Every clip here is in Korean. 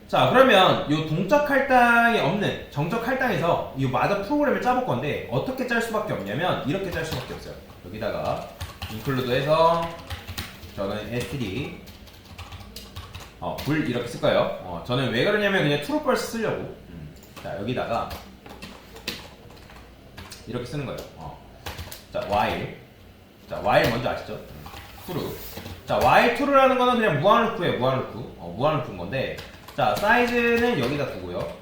자, 그러면 이 동적 할당이 없는 정적 할당에서 이 마저 프로그램을 짜볼 건데 어떻게 짤 수밖에 없냐면 이렇게 짤 수밖에 없어요. 여기다가 include해서 저는 std 불 이렇게 쓸 거예요. 저는 왜 그러냐면 그냥 true false 쓰려고. 자, 여기다가 이렇게 쓰는 거예요. 자, while. 자, while 먼저 아시죠? true. 자, while true라는 거는 그냥 무한 루프예요. 무한 루프. 무한 루프인 건데. 자, 사이즈는 여기다 두고요.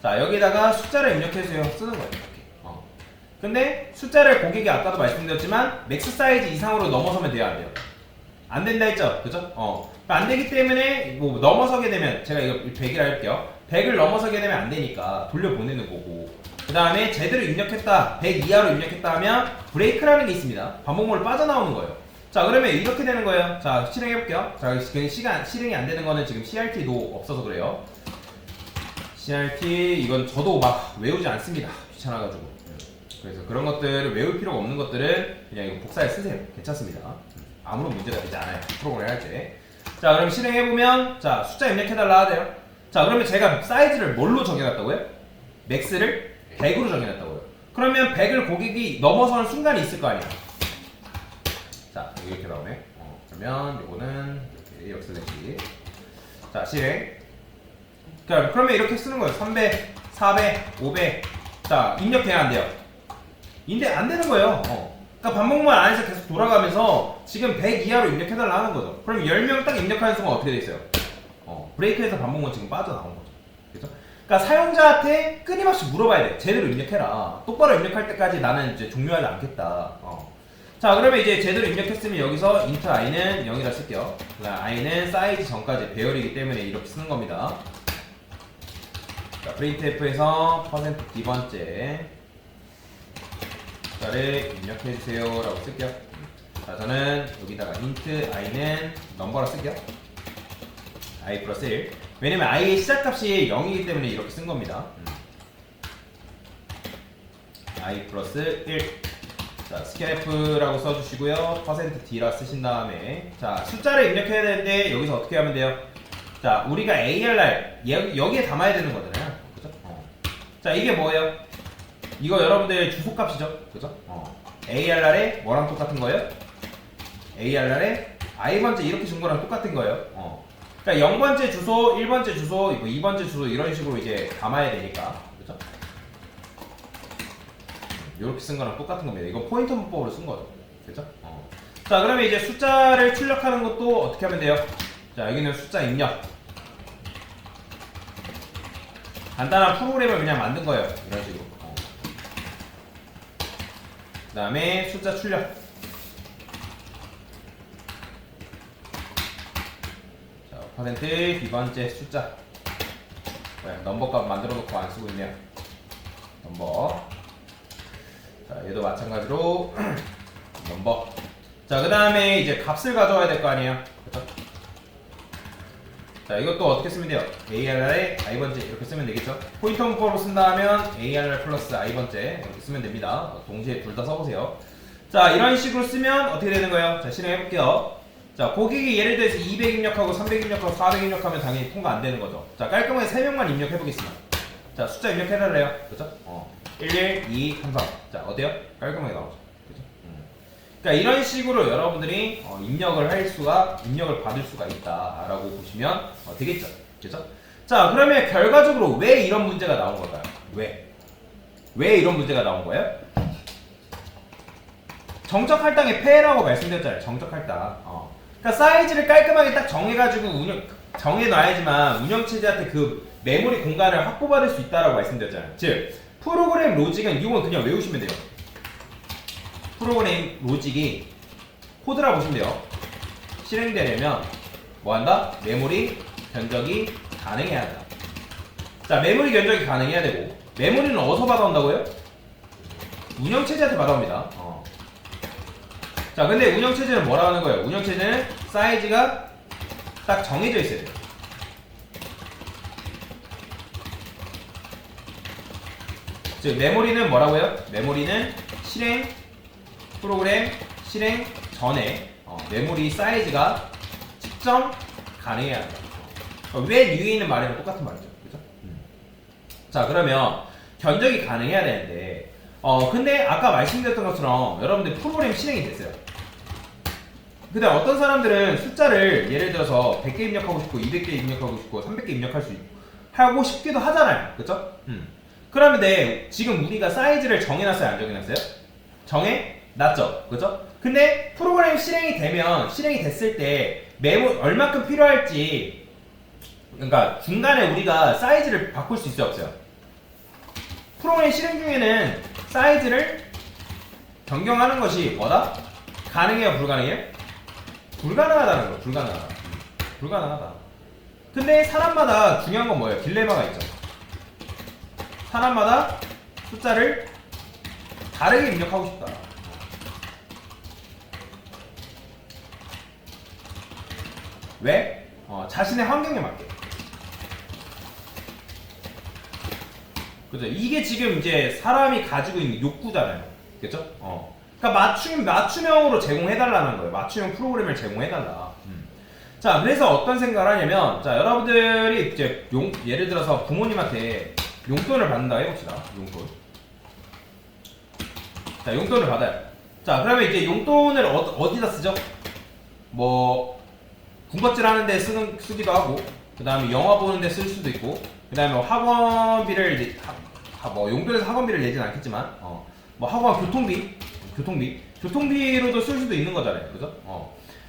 자, 여기다가 숫자를 입력해서 쓰는 거예요. 이렇게. 근데 숫자를 고객이 아까도 말씀드렸지만 맥스 사이즈 이상으로 넘어서면 돼요, 안 돼요? 안 된다 했죠? 그죠? 안 되기 때문에 뭐 넘어서게 되면 제가 이거 100이라 할게요. 100을 넘어서게 되면 안 되니까 돌려보내는 거고. 그 다음에 제대로 입력했다, 100 이하로 입력했다 하면 브레이크라는 게 있습니다. 반복문을 빠져나오는 거예요. 자, 그러면 이렇게 되는 거예요. 자, 실행해볼게요. 자, 실행이 안 되는 거는 지금 CRT도 없어서 그래요. CRT, 이건 저도 막 외우지 않습니다. 귀찮아가지고. 그래서 그런 것들을 외울 필요가 없는 것들은 그냥 이거 복사해 쓰세요. 괜찮습니다. 아무런 문제가 되지 않아요. 프로그램을 할 때. 자, 그럼 실행해보면, 자, 숫자 입력해달라 하대요. 자, 그러면 제가 사이즈를 뭘로 정해놨다고요? 맥스를 100으로 정해놨다고요. 그러면 100을 고객이 넘어서는 순간이 있을 거 아니에요. 자, 이렇게 나오네. 그러면 이거는 이렇게 슬래시. 자, 실행. 그러면 이렇게 쓰는 거예요. 300, 400, 500. 자, 입력돼야 안 돼요. 안 되는 거예요. 그러니까 반복문 안에서 계속 돌아가면서 지금 100 이하로 입력해달라 하는 거죠. 그럼 10명 딱 입력하는 순간 어떻게 돼 있어요? 브레이크에서 반복문 지금 빠져나온 거죠. 그죠? 그러니까 사용자한테 끊임없이 물어봐야 돼. 제대로 입력해라. 똑바로 입력할 때까지 나는 이제 종료하지 않겠다. 자, 그러면 이제 제대로 입력했으면 여기서 int i는 0이라 쓸게요. 그다음 i는 사이즈 전까지 배열이기 때문에 이렇게 쓰는 겁니다. 자, printf에서 %d번째 숫자를 입력해주세요 라고 쓸게요. 자, 저는 여기다가 int i는 넘버라 쓸게요. i 플러스 1. 왜냐면 i의 시작값이 0이기 때문에 이렇게 쓴 겁니다. i 플러스 1. 자, scanf라고 써주시고요. %d라 쓰신 다음에, 자, 숫자를 입력해야 되는데 여기서 어떻게 하면 돼요? 자, 우리가 ARR 여기에 담아야 되는 거잖아요. 그죠? 자, 이게 뭐예요? 이거 여러분들 주소값이죠. 그죠? ARR에 뭐랑 똑같은 거예요? ARR에 i번째 이렇게 준 거랑 똑같은 거예요. 그러니까 0번째 주소, 1번째 주소, 2번째 주소 이런 식으로 이제 담아야 되니까. 그죠? 이렇게 쓴 거랑 똑같은 겁니다. 이건 포인터 문법으로 쓴 거죠. 그죠? 자, 그러면 이제 숫자를 출력하는 것도 어떻게 하면 돼요? 자, 여기는 숫자 입력. 간단한 프로그램을 그냥 만든 거예요. 이런 식으로. 그 다음에 숫자 출력. 자, 퍼센트 B번째 숫자. 넘버 값 만들어 놓고 안 쓰고 있네요. 넘버. 자, 얘도 마찬가지로 넘버. 자, 그 다음에 이제 값을 가져와야 될 거 아니에요. 그쵸? 자, 이것도 어떻게 쓰면 돼요? ARR에 i번째 이렇게 쓰면 되겠죠? 포인터 문법으로 쓴다 하면 ARR 플러스 i번째 이렇게 쓰면 됩니다. 동시에 둘 다 써보세요. 자, 이런 식으로 쓰면 어떻게 되는 거예요? 자, 실행해볼게요. 자, 고객이 예를 들어서 200 입력하고 300 입력하고 400 입력하면 당연히 통과 안 되는 거죠. 자, 깔끔하게 3명만 입력해보겠습니다. 자, 숫자 입력해달래요. 그죠? 11, 2, 3, 4. 자, 어때요? 깔끔하게 나오죠. 그죠? 그러니까 이런 식으로 여러분들이 입력을 받을 수가 있다라고 보시면 되겠죠. 그죠? 자, 그러면 결과적으로 왜 이런 문제가 나온 걸까요? 왜 이런 문제가 나온 거예요? 정적 할당의 폐해라고 말씀드렸잖아요. 정적 할당. 그러니까 사이즈를 깔끔하게 딱 정해가지고 정해놔야지만 운영체제한테 그 메모리 공간을 확보받을 수 있다라고 말씀드렸잖아요. 즉, 프로그램 로직은 이건 그냥 외우시면 돼요. 프로그램 로직이 코드라 보시면 돼요. 실행되려면 뭐 한다? 메모리 견적이 가능해야 한다. 자, 메모리 견적이 가능해야 되고, 메모리는 어디서 받아온다고요? 운영체제한테 받아옵니다. 자, 근데 운영체제는 뭐라 하는 거예요? 운영체제는 사이즈가 딱 정해져 있어야 돼요. 즉, 메모리는 뭐라고요? 메모리는 프로그램 실행 전에 메모리 사이즈가 측정 가능해야 합니다. 왜 위에 있는 말이랑 똑같은 말이죠. 그죠? 자, 그러면 견적이 가능해야 되는데, 근데 아까 말씀드렸던 것처럼 여러분들 프로그램 실행이 됐어요. 근데 어떤 사람들은 숫자를 예를 들어서 100개 입력하고 싶고 200개 입력하고 싶고 300개 입력할 수 하고 싶기도 하잖아요. 그쵸? 그러면 지금 우리가 사이즈를 정해놨어요? 안 정해놨어요? 정해놨죠. 그죠? 근데 프로그램 실행이 됐을 때 메모 얼마큼 필요할지, 그러니까 중간에 우리가 사이즈를 바꿀 수 있어요? 없어요? 프로그램 실행 중에는 사이즈를 변경하는 것이 뭐다? 가능해요? 불가능해요? 불가능하다는 거예요. 불가능하다. 근데 사람마다 중요한 건 뭐예요? 딜레마가 있죠. 사람마다 숫자를 다르게 입력하고 싶다. 왜? 자신의 환경에 맞게. 그죠? 이게 지금 이제 사람이 가지고 있는 욕구잖아요. 그죠? 그러니까 맞춤형으로 제공해달라는 거예요. 맞춤형 프로그램을 제공해달라. 자, 그래서 어떤 생각을 하냐면, 자, 여러분들이 이제 예를 들어서 부모님한테 용돈을 받는다 해봅시다. 용돈. 자, 용돈을 받아요. 자, 그러면 이제 용돈을 어디다 쓰죠? 뭐, 군것질 하는데 쓰기도 하고, 그 다음에 영화 보는데 쓸 수도 있고, 그 다음에 뭐 학원비를 이제, 뭐 용돈에서 학원비를 내진 않겠지만, 뭐 학원 교통비로도 쓸 수도 있는 거잖아요. 그죠?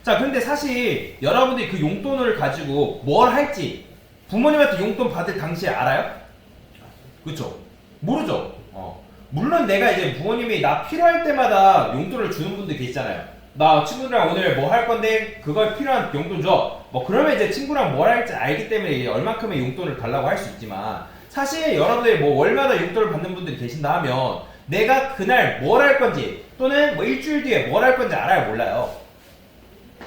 자, 근데 사실 여러분들이 그 용돈을 가지고 뭘 할지 부모님한테 용돈 받을 당시에 알아요? 그쵸? 모르죠? 물론 내가 이제 부모님이 나 필요할 때마다 용돈을 주는 분들 계시잖아요. 나 친구들이랑 오늘 뭐 할 건데 그걸 필요한 용돈 줘. 뭐 그러면 이제 친구랑 뭘 할지 알기 때문에 얼마큼의 용돈을 달라고 할 수 있지만, 사실 여러분들이 뭐 월마다 용돈을 받는 분들이 계신다 하면 내가 그날 뭘 할 건지 또는 뭐 일주일 뒤에 뭘 할 건지 알아요? 몰라요?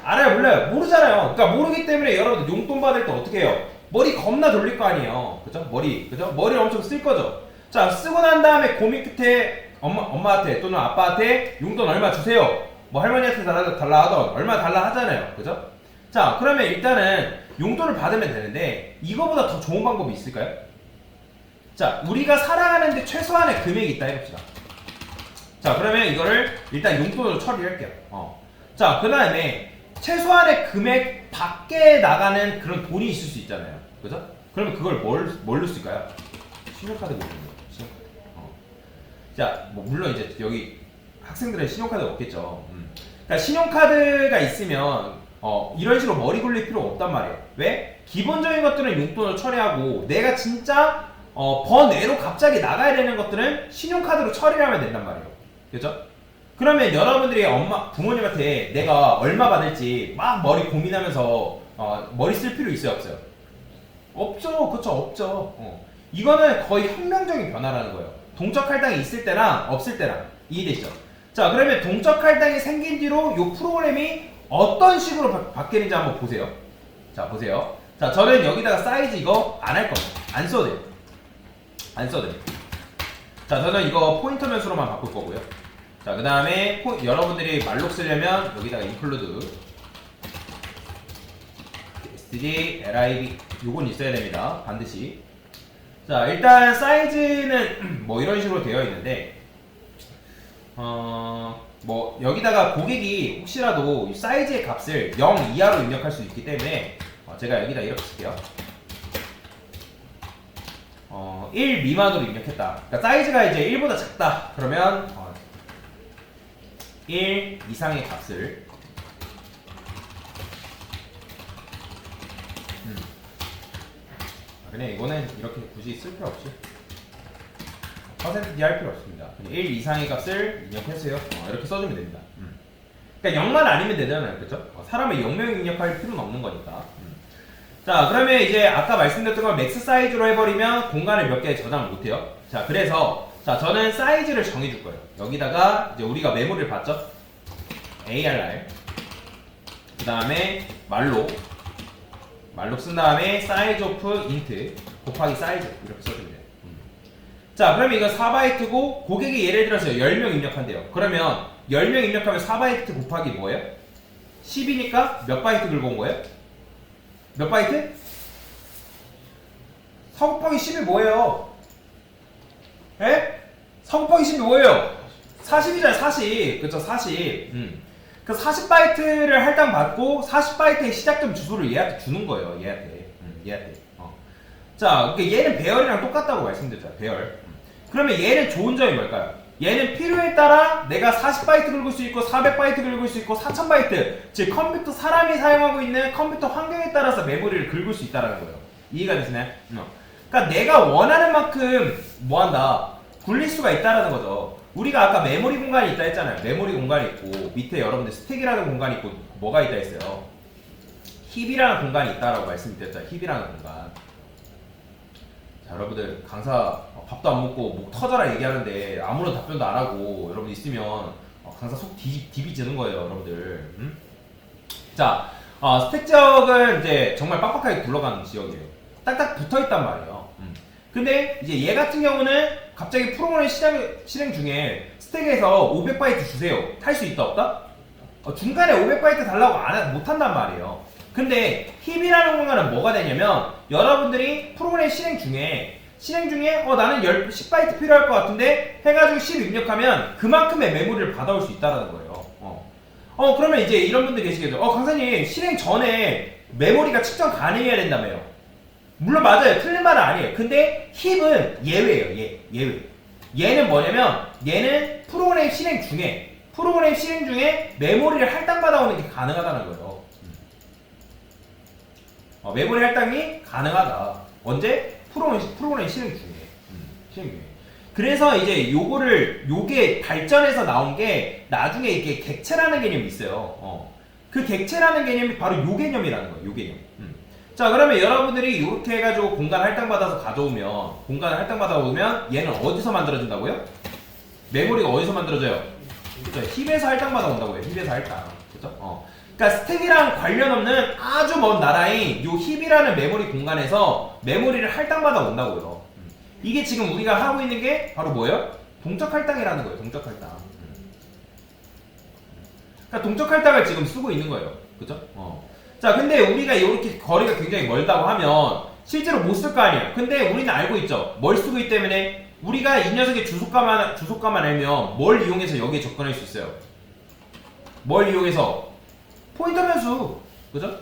알아요? 몰라요? 모르잖아요. 그러니까 모르기 때문에 여러분들 용돈 받을 때 어떻게 해요? 머리 겁나 돌릴 거 아니에요. 그죠? 머리를 엄청 쓸 거죠. 자, 쓰고 난 다음에 고민 끝에 엄마한테 또는 아빠한테 용돈 얼마 주세요. 뭐 할머니한테 달라 하던 얼마 달라 하잖아요. 그죠? 자, 그러면 일단은 용돈을 받으면 되는데 이거보다 더 좋은 방법이 있을까요? 자, 우리가 살아가는데 최소한의 금액이 있다 해봅시다. 자, 그러면 이거를 일단 용돈으로 처리할게요. 자, 그 다음에 최소한의 금액 밖에 나가는 그런 돈이 있을 수 있잖아요. 그죠? 그러면 그걸 뭘로 쓸까요? 신용카드 보는 거예요. 신용카드. 자, 뭐 물론 이제 여기 학생들은 신용카드가 없겠죠. 그러니까 신용카드가 있으면 이런 식으로 머리 굴릴 필요가 없단 말이에요. 왜? 기본적인 것들은 용돈으로 처리하고 내가 진짜 번외로 갑자기 나가야 되는 것들은 신용카드로 처리를 하면 된단 말이에요. 그죠? 그러면 여러분들이 부모님한테 내가 얼마 받을지 막 머리 고민하면서 머리 쓸 필요 있어요? 없어요? 없죠. 그쵸? 없죠. 이거는 거의 혁명적인 변화라는 거예요. 동적 할당이 있을 때랑 없을 때랑. 이해되시죠? 자, 그러면 동적 할당이 생긴 뒤로 이 프로그램이 어떤 식으로 바뀌는지 한번 보세요. 자, 보세요. 자, 저는 여기다가 사이즈 이거 안 할 겁니다. 안 써도 돼요. 안 써도 돼요. 자, 저는 이거 포인터 변수로만 바꿀 거고요. 자, 그 다음에 여러분들이 말록 쓰려면 여기다가 include std lib 요건 있어야 됩니다. 반드시. 자, 일단 사이즈는 뭐 이런 식으로 되어 있는데 뭐 여기다가 고객이 혹시라도 이 사이즈의 값을 0 이하로 입력할 수 있기 때문에 제가 여기다 이렇게 쓸게요. 1 미만으로 입력했다. 그러니까 사이즈가 이제 1보다 작다. 그러면 1 이상의 값을 그냥 이거는 이렇게 굳이 쓸 필요 없이 퍼센티지 할 필요 없습니다. 1 이상의 값을 입력해서요. 이렇게 써주면 됩니다. 그러니까 0만 아니면 되잖아요. 그쵸? 사람의 0명 입력할 필요는 없는 거니까. 자, 그러면 이제 아까 말씀드렸던 걸 맥스 사이즈로 해버리면 공간을 몇 개 저장을 못해요. 자, 그래서 자, 저는 사이즈를 정해줄 거예요. 여기다가 이제 우리가 메모리를 봤죠? ARR 그 다음에 말록 쓴 다음에 size of int 곱하기 size 이렇게 써주면 돼요. 자, 그러면 이거 4바이트고 고객이 예를 들어서 10명 입력한대요. 그러면 10명 입력하면 4바이트 곱하기 뭐예요? 10이니까 몇 바이트 긁어온 거예요? 몇 바이트? 4 곱하기 10이 뭐예요? 에? 4 곱하기 10이 뭐예요? 40이잖아요. 40. 그쵸? 40. 그 40바이트를 할당받고 40바이트의 시작점 주소를 얘한테 주는 거예요. 얘한테. 자, 그러니까 얘는 배열이랑 똑같다고 말씀드렸잖아요. 배열. 그러면 얘는 좋은 점이 뭘까요? 얘는 필요에 따라 내가 40바이트 긁을 수 있고 400바이트 긁을 수 있고 4000바이트, 즉 컴퓨터 사람이 사용하고 있는 컴퓨터 환경에 따라서 메모리를 긁을 수 있다는 거예요. 이해가 되시나요? 그러니까 내가 원하는 만큼 뭐한다? 굴릴 수가 있다는 거죠. 우리가 아까 메모리 공간이 있다 했잖아요. 메모리 공간이 있고 밑에 여러분들 스택이라는 공간이 있고 뭐가 있다 했어요? 힙이라는 공간이 있다라고 말씀드렸잖아요. 힙이라는 공간. 자, 여러분들 강사 밥도 안 먹고 목 터져라 얘기하는데 아무런 답변도 안 하고 여러분 있으면 강사 속 디비지는 거예요, 여러분들. 자, 스택 지역은 이제 정말 빡빡하게 굴러가는 지역이에요. 딱딱 붙어 있단 말이에요. 근데 이제 얘 같은 경우는 갑자기 프로그램 실행 중에 스택에서 500바이트 주세요. 탈 수 있다 없다? 중간에 500바이트 달라고 못한단 말이에요. 근데 힙이라는 공간은 뭐가 되냐면 여러분들이 프로그램 실행 중에 나는 10바이트 필요할 것 같은데 해가지고 10 입력하면 그만큼의 메모리를 받아올 수 있다는 거예요. 그러면 이제 이런 분들 계시겠죠. 강사님 실행 전에 메모리가 측정 가능해야 된다며요. 물론 맞아요. 틀린 말은 아니에요. 근데 힙은 예외예요. 예외. 얘는 뭐냐면 얘는 프로그램 실행 중에 메모리를 할당받아오는 게 가능하다는 거예요. 메모리 할당이 가능하다. 언제? 프로그램 실행 중에. 그래서 이제 요게 발전해서 나온 게 나중에 이게 객체라는 개념이 있어요. 그 객체라는 개념이 바로 요 개념이라는 거예요. 요 개념. 자, 그러면 여러분들이 이렇게 해가지고 공간 할당받아서 가져오면 얘는 어디서 만들어진다고요? 메모리가 어디서 만들어져요? 그쵸? 힙에서 할당받아 온다고요. 힙에서 할당. 그쵸? 그러니까 스택이랑 관련 없는 아주 먼 나라인 요 힙이라는 메모리 공간에서 메모리를 할당받아 온다고요. 이게 지금 우리가 하고 있는 게 바로 뭐예요? 동적 할당이라는 거예요. 동적 할당. 그러니까 동적 할당을 지금 쓰고 있는 거예요. 그죠? 자, 근데 우리가 이렇게 거리가 굉장히 멀다고 하면 실제로 못 쓸 거 아니에요. 근데 우리는 알고 있죠. 뭘 쓰고 있기 때문에 우리가 이 녀석의 주소가만 알면 뭘 이용해서 여기에 접근할 수 있어요. 뭘 이용해서? 포인터 변수. 그죠?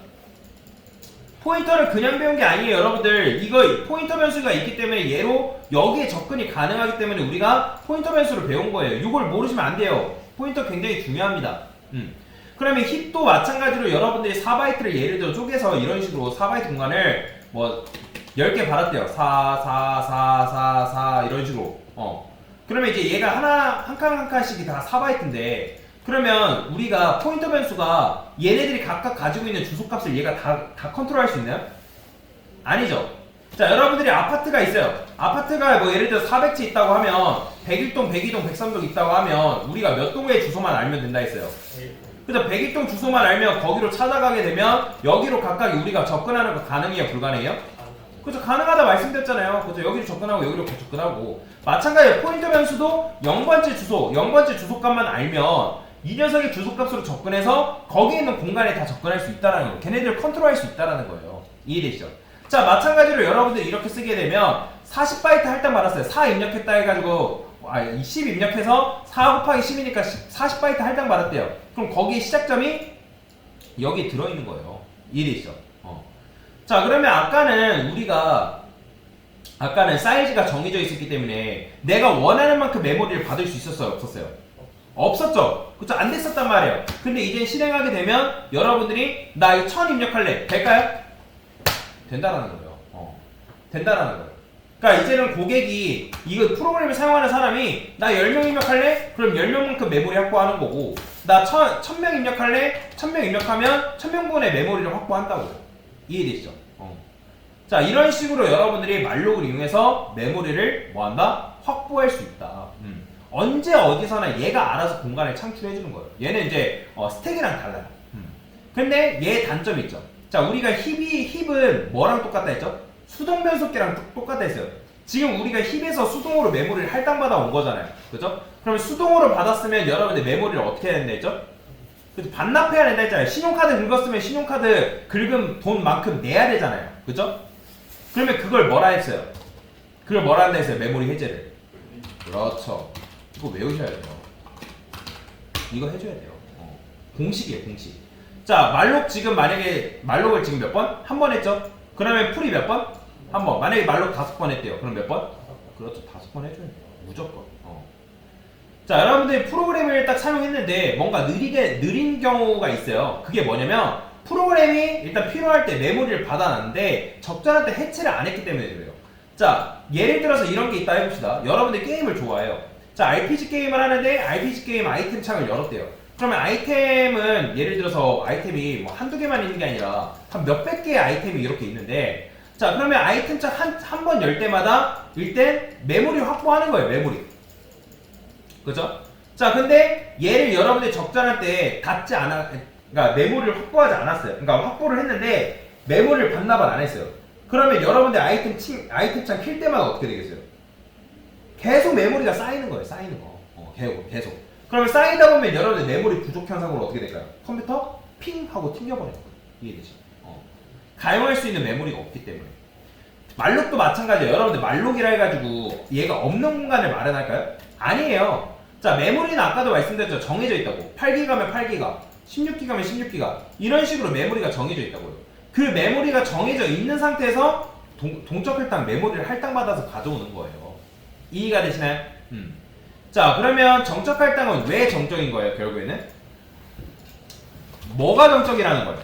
포인터를 그냥 배운 게 아니에요, 여러분들. 이거 포인터 변수가 있기 때문에 얘로 여기에 접근이 가능하기 때문에 우리가 포인터 변수를 배운 거예요. 이걸 모르시면 안 돼요. 포인터 굉장히 중요합니다. 그러면 힙도 마찬가지로 여러분들이 4바이트를 예를 들어 쪼개서 이런 식으로 4바이트 공간을 뭐 10개 받았대요. 4 이런 식으로. 그러면 이제 얘가 한 칸씩이 다 4바이트인데 그러면 우리가 포인터 변수가 얘네들이 각각 가지고 있는 주소값을 얘가 다 컨트롤할 수 있나요? 아니죠. 자, 여러분들이 아파트가 있어요. 아파트가 뭐 예를 들어 400채 있다고 하면 101동, 102동, 103동 있다고 하면 우리가 몇 동의 주소만 알면 된다 했어요. 그래서 101동 주소만 알면 거기로 찾아가게 되면 여기로 각각 우리가 접근하는 거 가능해요? 불가능해요? 그죠? 가능하다 말씀드렸잖아요. 그죠? 여기로 접근하고 여기로 접근하고 마찬가지로 포인터 변수도 0번째 주소값만 알면 이 녀석의 주소값으로 접근해서 거기에 있는 공간에 다 접근할 수 있다는 거예요. 걔네들을 컨트롤할 수 있다는 거예요. 이해되시죠? 자, 마찬가지로 여러분들이 이렇게 쓰게 되면 40바이트 할당 받았어요. 4 입력했다 해가지고 10 입력해서 4 곱하기 10이니까 40바이트 할당 받았대요. 그럼 거기에 시작점이 여기 들어있는 거예요. 이해되시죠? 자, 그러면 아까는 사이즈가 정해져 있었기 때문에 내가 원하는 만큼 메모리를 받을 수 있었어요? 없었어요? 없었죠? 그쵸? 안 됐었단 말이에요. 근데 이제 실행하게 되면 여러분들이 나 이거 1000 입력할래. 될까요? 된다라는 거예요. 된다라는 거예요. 그러니까 이제는 고객이 이거 프로그램을 사용하는 사람이 나 10명 입력할래? 그럼 10명만큼 메모리 확보하는 거고 나 1000명 입력할래? 1000명 입력하면 1000명분의 메모리를 확보한다고요. 이해되시죠? 자, 이런 식으로 여러분들이 말록을 이용해서 메모리를 뭐한다? 확보할 수 있다. 언제 어디서나 얘가 알아서 공간을 창출해주는 거예요. 얘는 이제 스택이랑 달라요. 근데 얘 단점이 있죠. 자, 우리가 힙은 뭐랑 똑같다 했죠? 수동 변속기랑 똑같다 했어요. 지금 우리가 힙에서 수동으로 메모리를 할당받아 온 거잖아요. 그죠? 그럼 수동으로 받았으면 여러분들 메모리를 어떻게 해야 된다 했죠? 반납해야 된다 했잖아요. 신용카드 긁었으면 신용카드 긁은 돈만큼 내야 되잖아요. 그죠? 그러면 그걸 뭐라 했어요? 그걸 뭐라 한다 했어요? 메모리 해제를. 그렇죠. 이거 외우셔야 돼요. 이거 해줘야 돼요. 공식이에요, 공식. 자, 말록 지금 만약에 말록을 지금 몇 번? 한 번 했죠? 그러면 풀이 몇 번? 한 번. 만약에 말록 5번 했대요. 그럼 몇 번? 그렇죠, 5번 해줘야 돼요. 무조건. 자, 여러분들이 프로그램을 딱 사용했는데 뭔가 느린 경우가 있어요. 그게 뭐냐면 프로그램이 일단 필요할 때 메모리를 받아놨는데 적절한 때 해체를 안 했기 때문에 그래요. 자, 예를 들어서 이런 게 있다 해봅시다. 여러분들 게임을 좋아해요. 자, RPG 게임을 하는데 RPG 게임 아이템 창을 열었대요. 그러면 아이템은 예를 들어서 아이템이 뭐 한두 개만 있는 게 아니라 한 몇백 개의 아이템이 이렇게 있는데, 자, 그러면 아이템 창 한 번 열 때마다 일단 메모리 확보하는 거예요. 메모리. 그죠? 자, 근데 얘를 여러분들이 적절할 때 그러니까 메모리를 확보하지 않았어요. 그러니까 확보를 했는데 메모리를 반납을 안 했어요. 그러면 여러분들 아이템 창 킬 때마다 어떻게 되겠어요? 계속 메모리가 쌓이는 거예요. 쌓이는 거. 계속. 그러면 쌓이다 보면 여러분들 메모리 부족 현상으로 어떻게 될까요? 컴퓨터 핑 하고 튕겨버려요. 이해되죠? 가용할 수 있는 메모리가 없기 때문에. 말록도 마찬가지예요. 여러분들 말록이라 해가지고 얘가 없는 공간을 마련할까요? 아니에요. 자, 메모리는 아까도 말씀드렸죠. 정해져 있다고. 8기가면 8기가, 16기가면 16기가, 이런 식으로 메모리가 정해져 있다고요. 그 메모리가 정해져 있는 상태에서 동적 할당 메모리를 할당받아서 가져오는 거예요. 이해가 되시나요? 자, 그러면 정적 할당은 왜 정적인 거예요? 결국에는 뭐가 정적이라는 거예요?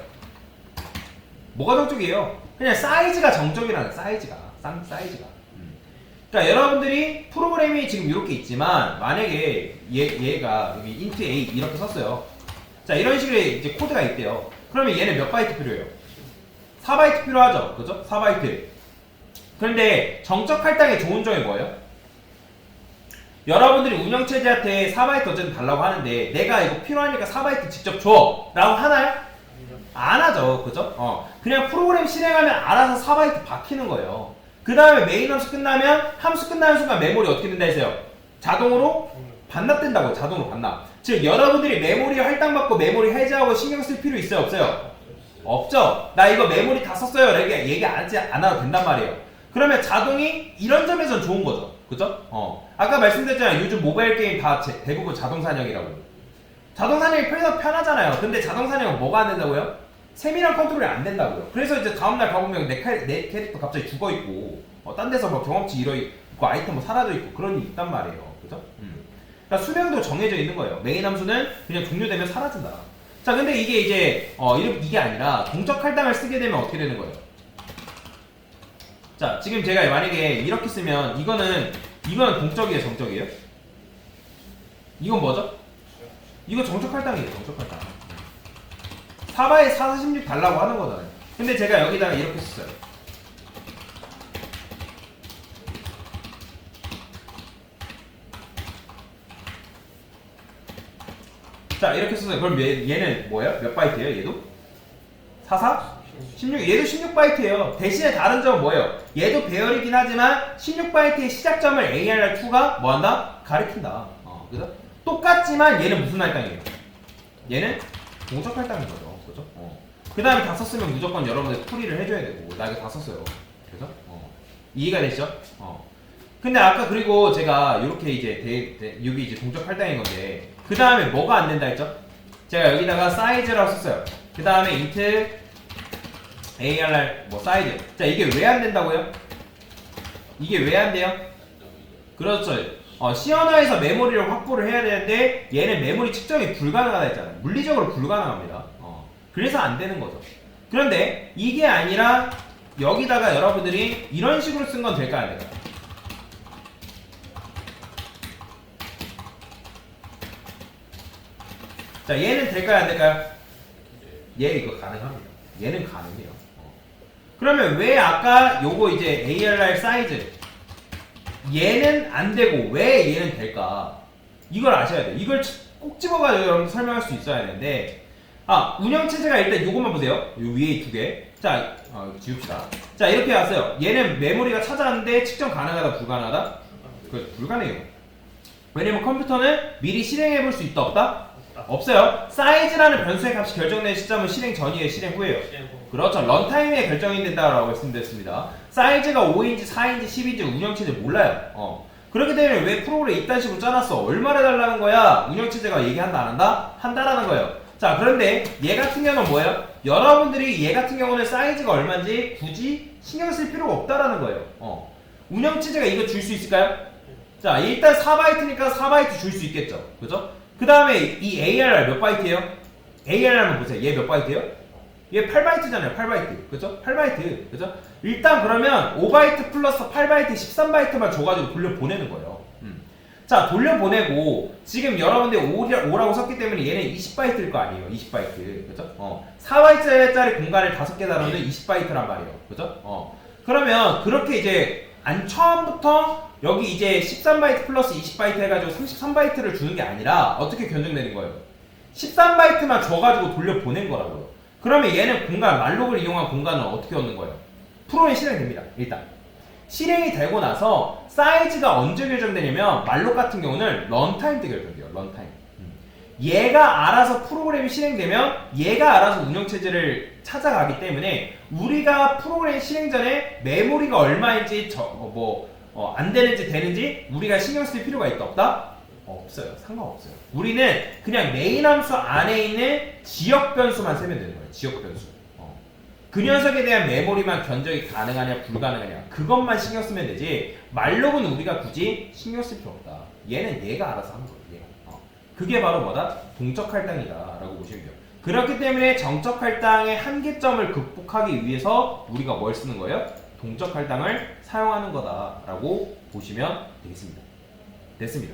뭐가 정적이에요? 그냥 사이즈가 정적이라는 사이즈가. 그러니까 여러분들이 프로그램이 지금 이렇게 있지만 만약에 얘가 여기 int a 이렇게 썼어요. 자, 이런 식의 이제 코드가 있대요. 그러면 얘는 몇 바이트 필요해요? 4바이트 필요하죠. 그죠? 4바이트. 그런데 정적 할당의 좋은 점이 뭐예요? 여러분들이 운영체제한테 4바이트 어쨌든 달라고 하는데 내가 이거 필요하니까 4바이트 직접 줘 라고 하나요? 안 하죠. 그죠? 그냥 프로그램 실행하면 알아서 4바이트 박히는 거예요. 그 다음에 메인 함수 끝나면 함수 끝나는 순간 메모리 어떻게 된다 했어요? 자동으로 반납된다고요. 자동으로 반납. 즉 여러분들이 메모리 할당받고 메모리 해제하고 신경 쓸 필요 있어요? 없어요? 없죠. 나 이거 메모리 다 썼어요. 이렇게 얘기 안 해도 된단 말이에요. 그러면 자동이 이런 점에선 좋은 거죠. 그죠? 아까 말씀드렸잖아요. 요즘 모바일 게임 다 대부분 자동 사냥이라고. 자동 사냥이 편하잖아요. 근데 자동 사냥은 뭐가 안 된다고요? 세밀한 컨트롤이 안 된다고요. 그래서 이제 다음날 가보면 내 캐릭터 갑자기 죽어있고 딴 데서 뭐 경험치 잃어있고 아이템 뭐 사라져있고 그런 일이 있단 말이에요. 그죠? 그러니까 수명도 정해져 있는 거예요. 메인 함수는 그냥 종료되면 사라진다. 자, 근데 이게 이제 이게 아니라 동적 할당을 쓰게 되면 어떻게 되는 거예요? 자, 지금 제가 만약에 이렇게 쓰면 이거는 동적이에요, 정적이에요? 이건 뭐죠? 이거 정적 할당이에요, 정적 할당. 4바에 446 달라고 하는 거잖아요. 근데 제가 여기다가 이렇게 썼어요. 자, 이렇게 썼어요. 그럼 얘는 뭐예요? 몇 바이트예요? 얘도? 44? 16. 얘도 16바이트예요. 대신에 다른 점은 뭐예요? 얘도 배열이긴 하지만 16바이트의 시작점을 ARR2가 뭐한다? 가리킨다. 그죠? 똑같지만 얘는 무슨 할당이에요? 얘는 동적 할당인 거죠. 그죠? 그 다음에 다 썼으면 무조건 여러분들 풀이를 해줘야 되고, 나 이거 다 썼어요. 그죠? 이해가 되시죠? 근데 아까 그리고 제가 이렇게 이제 여기 이제 동적 할당인 건데, 그 다음에 뭐가 안 된다 했죠? 제가 여기다가 사이즈라고 썼어요. 그 다음에 int ARR 뭐 사이즈. 자, 이게 왜 안 된다고요? 이게 왜 안 돼요? 그렇죠. C 언어에서 메모리를 확보를 해야 되는데 얘는 메모리 측정이 불가능하다 했잖아요. 물리적으로 불가능합니다. 그래서 안 되는 거죠. 그런데 이게 아니라 여기다가 여러분들이 이런 식으로 쓴 건 될까 안 될까요? 자, 얘는 될까요 안 될까요? 얘 이거 가능합니다. 얘는 가능해요. 그러면 왜 아까 요거 이제 ARR 사이즈 얘는 안 되고 왜 얘는 될까? 이걸 아셔야 돼요. 이걸 꼭 집어가지고 여러분 설명할 수 있어야 되는데, 운영체제가 일단 요것만 보세요. 요 위에 두 개. 자, 지웁시다. 자, 이렇게 왔어요. 얘는 메모리가 찾아왔는데 측정 가능하다, 불가능하다? 불가능해요. 왜냐면 컴퓨터는 미리 실행해 볼 수 있다, 없다? 없어요. 사이즈라는 변수의 값이 결정된 시점은 실행 전이에요, 실행 후에요? 그렇죠. 런타임에 결정이 된다라고 말씀드렸습니다. 사이즈가 5인치, 4인치, 10인치 운영체제 몰라요. 그렇기 때문에 왜 프로그램 이딴 식으로 짜놨어? 얼마를 달라는 거야? 운영체제가 얘기한다 안 한다? 한다라는 거예요. 자, 그런데 얘 같은 경우는 뭐예요? 여러분들이 얘 같은 경우는 사이즈가 얼마인지 굳이 신경 쓸 필요가 없다라는 거예요. 운영체제가 이거 줄 수 있을까요? 자, 일단 4바이트니까 4바이트 줄 수 있겠죠. 그죠? 그 다음에 이 ARR 몇 바이트예요? ARR 한번 보세요. 얘 몇 바이트예요? 얘 8바이트잖아요. 8바이트. 그죠? 8바이트. 그죠? 일단 그러면 5바이트 플러스 8바이트 13바이트만 줘가지고 돌려보내는 거예요. 자, 돌려보내고 지금 여러분들 5라고 썼기 때문에 얘는 20바이트일 거 아니에요. 20바이트. 그죠? 4바이트짜리 공간을 5개 다루는 20바이트란 말이에요. 그죠? 그러면 그렇게 이제 처음부터 여기 이제 13바이트 플러스 20바이트 해가지고 33바이트를 주는 게 아니라 어떻게 견적내는 거예요? 13바이트만 줘가지고 돌려보낸 거라고요. 그러면 얘는 공간, 말록을 이용한 공간은 어떻게 얻는 거예요? 프로에 실행됩니다. 일단 실행이 되고 나서 사이즈가 언제 결정되냐면 말록 같은 경우는 런타임 때 결정돼요. 런타임. 얘가 알아서 프로그램이 실행되면 얘가 알아서 운영체제를 찾아가기 때문에 우리가 프로그램 실행 전에 메모리가 얼마인지 안 되는지 되는지 우리가 신경 쓸 필요가 있다 없다? 없어요. 상관없어요. 우리는 그냥 메인 함수 안에 있는 지역 변수만 세면 되는 거예요. 지역 변수. 그 녀석에 대한 메모리만 견적이 가능하냐 불가능하냐 그것만 신경 쓰면 되지 말록은 우리가 굳이 신경 쓸 필요 없다. 얘는 얘가 알아서 하는 거예요. 얘가. 그게 바로 뭐다? 동적 할당이다 라고 보시면 돼요. 그렇기 때문에 정적 할당의 한계점을 극복하기 위해서 우리가 뭘 쓰는 거예요? 동적 할당을 사용하는 거다 라고 보시면 되겠습니다. 됐습니다.